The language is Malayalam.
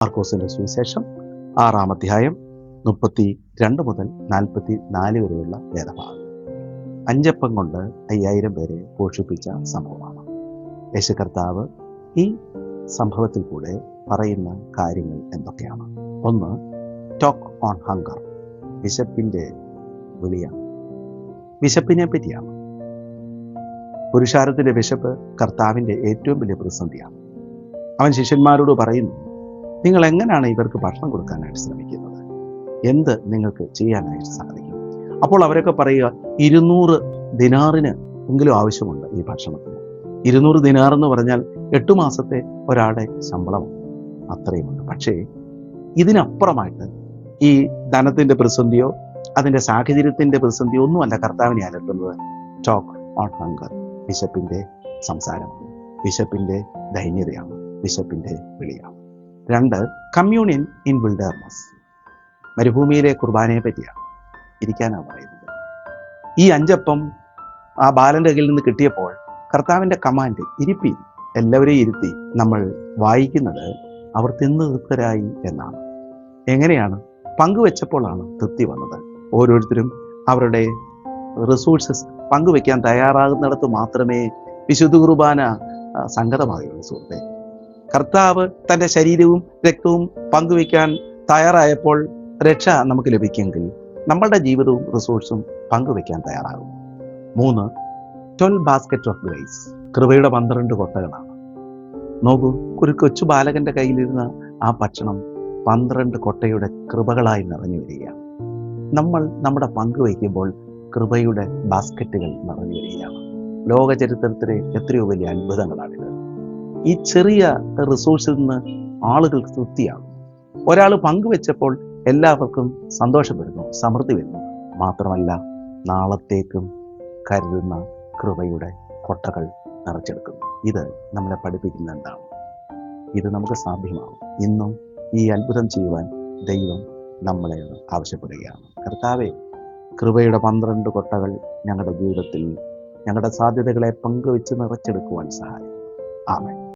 മാർക്കോസിന്റെ സുവിശേഷം 6-ാം അധ്യായം 32 മുതൽ 44 വരെയുള്ള വേദഭാഗം. 5 അപ്പം കൊണ്ട് 5000 പേരെ പോഷിപ്പിച്ച സംഭവമാണ്. യേശു കർത്താവ് ഈ സംഭവത്തിൽ കൂടെ പറയുന്ന കാര്യങ്ങൾ എന്തൊക്കെയാണ്? ഒന്ന്, ടോക്ക് ഓൺ ഹങ്കർ, വിശപ്പിന്റെ വിളിയാണ്. വിശപ്പിനെ പറ്റിയാണ്. പുരുഷാരത്തിന്റെ വിശപ്പ് കർത്താവിന്റെ ഏറ്റവും വലിയ പ്രതിസന്ധിയാണ്. അവൻ ശിഷ്യന്മാരോട് പറയുന്നു, നിങ്ങൾ എങ്ങനെയാണ് ഇവർക്ക് ഭക്ഷണം കൊടുക്കാനായിട്ട് ശ്രമിക്കുന്നത്? എന്ത് നിങ്ങൾക്ക് ചെയ്യാനായിട്ട് സാധിക്കും? അപ്പോൾ അവരൊക്കെ പറയുക, 200 ദിനാറിന് എങ്കിലും ആവശ്യമുണ്ട് ഈ ഭക്ഷണത്തിന്. 200 ദിനാർ എന്ന് പറഞ്ഞാൽ 8 മാസത്തെ ഒരാളുടെ ശമ്പളമാണ്, അത്രയുമുണ്ട്. പക്ഷേ ഇതിനപ്പുറമായിട്ട് ഈ ധനത്തിന്റെ പ്രതിസന്ധിയോ അതിന്റെ സാഹചര്യത്തിന്റെ പ്രതിസന്ധിയോ ഒന്നുമല്ല കർത്താവിനെ അലട്ടുന്നത്. ടോക്ക് ഓൺ ഹങ്കർ, വിശപ്പിന്റെ സംസാരമാണ്, വിശപ്പിന്റെ ദൈന്യതയാണ്, വിശപ്പിന്റെ വിളിയാണ്. 2, കമ്മ്യൂണിയൻ ഇൻ വിൽഡർനെസ്, മരുഭൂമിയിലെ കുർബാനയെ പറ്റിയാണ്, ഇരിക്കാനാണ് പറയുന്നത്. ഈ 5 അപ്പം ആ ബാലന്റെ കയ്യിൽ നിന്ന് കിട്ടിയപ്പോൾ കർത്താവിന്റെ കമാൻഡ്, ഇരിപ്പി, എല്ലാവരെയും ഇരുത്തി. നമ്മൾ വായിക്കുന്നത് അവർ തിന്നു തൃപ്തരായി എന്നാണ്. എങ്ങനെയാണ്? പങ്കുവെച്ചപ്പോഴാണ് തൃപ്തി വന്നത്. ഓരോരുത്തരും അവരുടെ റിസോഴ്സസ് പങ്കുവെക്കാൻ തയ്യാറാകുന്നിടത്ത് മാത്രമേ വിശുദ്ധ കുർബാന സംഗതമാകുള്ളൂ. സുഹൃത്തെ, കർത്താവ് തൻ്റെ ശരീരവും രക്തവും പങ്കുവെക്കാൻ തയ്യാറായപ്പോൾ രക്ഷ നമുക്ക് ലഭിക്കുമെങ്കിൽ നമ്മളുടെ ജീവിതവും റിസോഴ്സും പങ്കുവെക്കാൻ തയ്യാറാകും. 3, 12 ബാസ്ക്കറ്റ് ഓഫ് ഗ്രേസ്, കൃപയുടെ 12 കൊട്ടകളാണ്. നോക്കൂ, ഒരു കൊച്ചു ബാലകന്റെ കയ്യിലിരുന്ന ആ ഭക്ഷണം 12 കൊട്ടയുടെ കൃപകളായി നിറഞ്ഞു വരികയാണ്. നമ്മൾ നമ്മുടെ പങ്കുവയ്ക്കുമ്പോൾ കൃപയുടെ ബാസ്ക്കറ്റുകൾ നിറഞ്ഞു വരികയാണ്. ലോക ചരിത്രത്തിലെ എത്രയോ വലിയ അത്ഭുതങ്ങളാണിത്. ഈ ചെറിയ റിസോഴ്സിൽ നിന്ന് ആളുകൾ തൃപ്തിയാകും. ഒരാൾ പങ്കുവെച്ചപ്പോൾ എല്ലാവർക്കും സന്തോഷപ്പെടുന്നു, സമൃദ്ധി വരുന്നു. മാത്രമല്ല, നാളത്തേക്കും കരുതുന്ന കൃപയുടെ കൊട്ടകൾ നിറച്ചെടുക്കുന്നു. ഇത് നമ്മളെ പഠിപ്പിക്കുന്ന എന്താണ്? ഇത് നമുക്ക് സാധ്യമാകും. ഇന്നും ഈ അത്ഭുതം ചെയ്യുവാൻ ദൈവം നമ്മളെ ആവശ്യപ്പെടുകയാണ്. കർത്താവേ, കൃപയുടെ 12 കൊട്ടകൾ ഞങ്ങളുടെ ജീവിതത്തിൽ ഞങ്ങളുടെ സാധ്യതകളെ പങ്കുവെച്ച് നിറച്ചെടുക്കുവാൻ സഹായിക്കും. ആമേൻ.